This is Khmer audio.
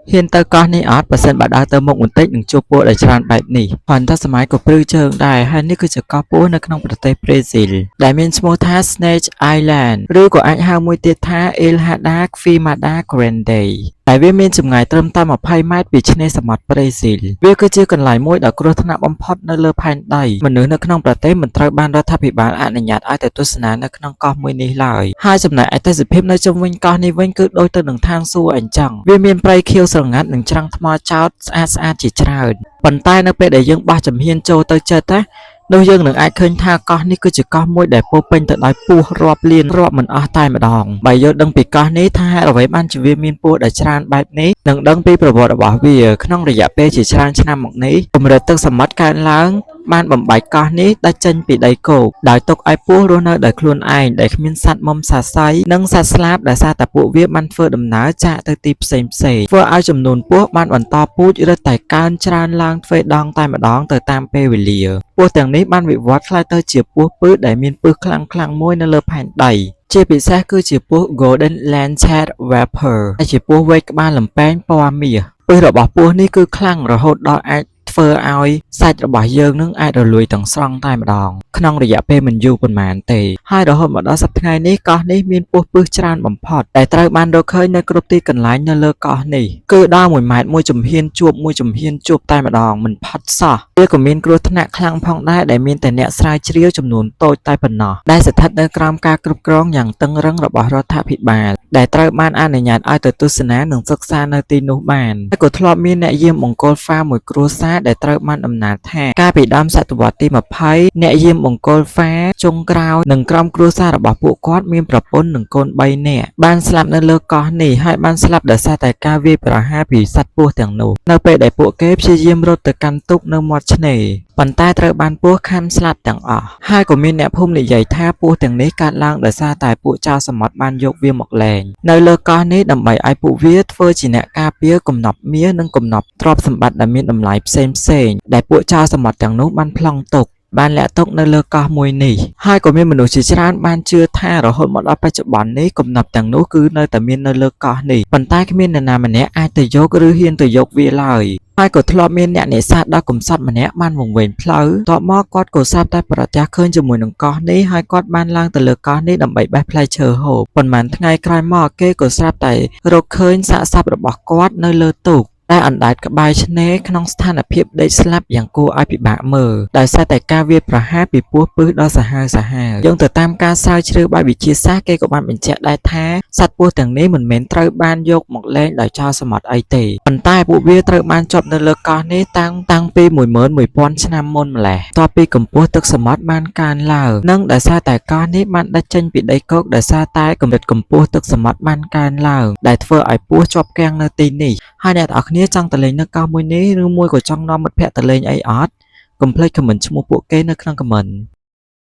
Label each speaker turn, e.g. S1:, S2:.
S1: ហ៊ានទៅកោះនេះអត់បើសិនបើដើរទៅមុខបន្តិចនឹងជួបពស់ដែលច្រើនបែបនេះប៉ុន្តែសម័យក៏ព្រឺជើងដែរហើយនេះគឺជាកោះពស់នៅក្នុងប្រទេសប្រេស៊ីលដែលមានឈ្មោះថា Snake Island ឬក៏អាចហៅមួយទៀតថា Ilha da Queimada Grande ដែលវាមានចម្ងាយត្រឹមតែ20ម៉ែត្រពីឆ្នេរសមុទ្រប្រេស៊ីលវាគឺជាកន្លែងមួយដ៏គ្រោះថ្នាក់បំផុតនៅលើផែនដីមនុស្សនៅក្នុងប្រទេសមិនត្រូវបានរដ្ឋាភិបាលអនុញ្ញាតឲ្យទៅទស្សនានៅក្នុងកោះមួយនេះឡើយហើយចំណែកឯទេសភាពនៅជុំវិញកោះនេះវិញគឺដូចទៅនឹងឋានសួគ៌អញ្ចឹងវាមានព្រៃខៀវស្រងាត់និងច្រាំងថ្មចោតស្អាតៗជាច្រើនប៉ុន្តែនៅពេលដែលយើងបោះជំហានចូលទៅចិត្តណានោះយើងនឹងអាចឃើញថាកោះនេះគឺជាកោះមួយដែលពោរពេញទៅដោយពស់រាប់លានរាប់មិនអស់តែម្ដងបើយល់ដឹងពីកោះនេះថាហេតុអ្វីបានជាវាមានពស់ដែលច្រើនបែបនេះនិងដឹងពីប្រវត្តិរបស់វាក្នុងរយៈពេលជាច្រើនឆ្នាំមកនេះកម្រិតទឹកសមុទ្រកើនឡើងបានបំបែកកោះនេះដាច់ចេញពីដីគោកដោយទុកឲ្យពស់រស់នៅដោយខ្លួនឯងដែលគ្មានសត្វមុំសាស័យនិងសត្វស្លាបដែលសារតែពួកវាបានធ្វើដំណើរចាកទៅទីផ្សេងធ្វើឲ្យចំនួនពស់បានបន្តពូជរឹតតែកើនច្រើនឡើងទ្វេដងតែម្ដងទៅតាមពេលវេលាពស់ទាំងនេះបានវិវត្តន៍ក្លាយទៅជាពស់ពឺដែលមានពឹសខ្លាំងៗមួយនៅលើផែនដីជាពិសេសគឺជាពស់ Golden Lancelet Viper ដែលជាពស់វែកក្បាលលំពែងពណ៌មាសពឹសរបស់ពស់នេះគឺខ្លាំងរហូតដល់អាចធ្វើឲ្យសាច់របស់យើងនឹងអាចរលួយទាំងស្រុងតែម្ដងក្នុងរយៈពេលមិនយូរប៉ុន្មានទេហើយរហូតមកដល់សប្តាហ៍ថ្ងៃនេះកោះនេះមានពស់ពឹសច្រើនបំផុតដែលត្រូវបានរកឃើញនៅគ្រប់ទីកន្លែងនៅលើកោះនេះគឺដល់1ម៉ែត្រមួយជំហានជួបតែម្ដងមិនផុតសោះវាក៏មានគ្រោះថ្នាក់ខ្លាំងផងដែរដែលមានតែអ្នកស្រាវជ្រាវចំនួនតូចតែប៉ុណ្ណោះដែលស្ថិតនៅក្រោមការគ្រប់គ្រងយ៉ាងតឹងរឹងរបស់រដ្ឋាភិបាលដែលត្រូវបានអនុញ្ញាតឲ្យទៅទស្សនានិងសិក្សានៅទីនោះបានហើយក៏ធ្លាប់មានអ្នកយាមបង្គោលហ្វាមួយគ្រួសារដែលត្រូវបានដំណើរថាកាលពីដើមសតវត្សទី20អ្នកយាមបង្គោលហ្វាចុងក្រោយនិងក្រុមគ្រួសាររបស់ពួកគាត់មានប្រពន្ធនិងកូន3នាក់បានស្លាប់នៅលើកោះនេះហើយបានស្លាប់ដោយសារតែការវាយប្រហារពីសត្វពស់ទាំងនោះនៅពេលដែលពួកគេព្យាយាមរត់ទៅកាន់ទូកនៅមាត់ឆ្នេរប៉ុន្តែត្រូវបានពស់ខាំស្លាប់ទាំងអស់ហើយក៏មានអ្នកភូមិនិយាយថាពស់ទាំងនេះកើតឡើងដោយសារតែពួកចៅសមុទ្របានយកវាមកលែងនៅលើកោះនេះដើម្បីឲ្យពួកវាធ្វើជាអ្នកការពារកំណប់មាសនិងកំណប់ទ្រព្យសម្បត្តិដែលមានតម្លៃផ្សេងដែលពួកចៅសមុទ្រទាំងនោះបានប្លង់ទុកបានលាក់ទុកនៅលើកោះមួយនេះហើយក៏មានមនុស្សជាច្រើនបានជឿថារហូតមកដល់បច្ចុប្បន្ននេះកំណប់ទាំងនោះគឺនៅតែមាននៅលើកោះនេះប៉ុន្តែគ្មាននរណាម្នាក់អាចទៅយកឬហ៊ានទៅយកវាឡើយហើយក៏ធ្លាប់មានអ្នកនេសាទដ៏កំសត់ម្នាក់បានវង្វេងផ្លូវតបមកគាត់ក៏ស្រាប់តែប្រទះឃើញជាមួយនឹងកោះនេះហើយគាត់បានឡើងទៅលើកោះនេះដើម្បីបេះផ្លែឈើហូបប៉ុន្មានថ្ងៃក្រោយមកគេក៏ស្រាប់តែរកឃើញសាកសពរបស់គាត់នៅលើទូកដែលអណ្ដែតក្បែរឆ្នេរក្នុងស្ថានភាពដេកស្លាប់យ៉ាងគួរឲ្យពិបាកមើលដោយសារតែការវាយប្រហារពីពស់ពឹសដ៏សាហាវយោងទៅតាមការស្រាវជ្រាវបែបវិទ្យាសាស្ត្រគេក៏បានបញ្ជាក់ដែរថាសត្វពស់ទាំងនេះមិនមែនត្រូវបានយកមកលែងដោយចោរសមុទ្រអីទេប៉ុន្តែពួកវាត្រូវបានជាប់នៅលើកោះនេះតាំងពី11000ឆ្នាំមុនម្ល៉េះតពីកម្ពស់ទឹកសមុទ្របានកើនឡើងនិងដោយសារតែកោះនេះបានដាច់ចេញពីដីគោកដោយសារតែកម្រិតកម្ពស់ទឹកសមុទ្របានកើនឡើងដែលធ្វើឲ្យពស់ជាប់គាំងនៅទីនេះហើយអ្នកនរគ្នាចង់ទៅលេងនៅកោះមួយនេះឬមួយក៏ចង់នាំមិត្តភ័ក្តិទៅលេងអីអត់កុំភ្លេចខមមិនឈ្មោះពួកគេនៅក្នុងខមមិន